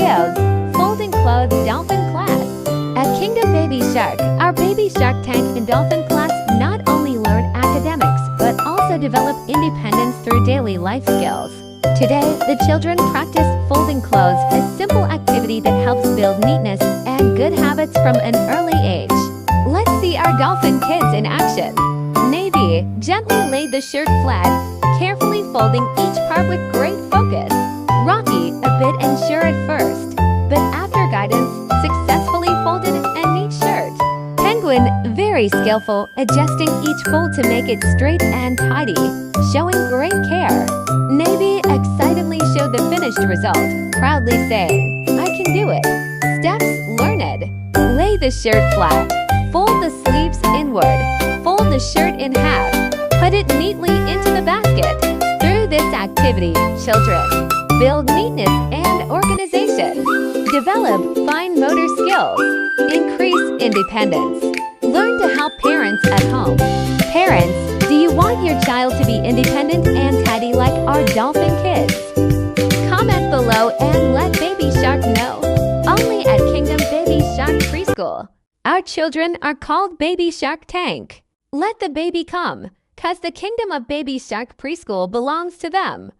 Skills, Folding Clothes Dolphin Class. At Kingdom Baby Shark, our Baby Shark Tank and Dolphin class not only learn academics, but also develop independence through daily life skills. Today, the children practice folding clothes, a simple activity that helps build neatness and good habits from an early age. Let's see our Dolphin kids in action. Navy, gently lay the shirt flat, carefully folding each part with great focus. Rocky, a bit unsure at first, but after guidance, successfully folded a neat shirt. Penguin, very skillful, adjusting each fold to make it straight and tidy, showing great care. Navy excitedly showed the finished result, proudly saying, "I can do it." Steps learned. Lay the shirt flat. Fold the sleeves inward. Fold the shirt in half. Put it neatly into the basket. Through this activity, children build neatness and organization. Develop fine motor skills. Increase independence. Learn to help parents at home. Parents, do you want your child to be independent and tidy like our Dolphin kids? Comment below and let Baby Shark know. Only at Kingdom Baby Shark Preschool. Our children are called Baby Shark Tank. Let the baby come, 'cause the Kingdom of Baby Shark Preschool belongs to them.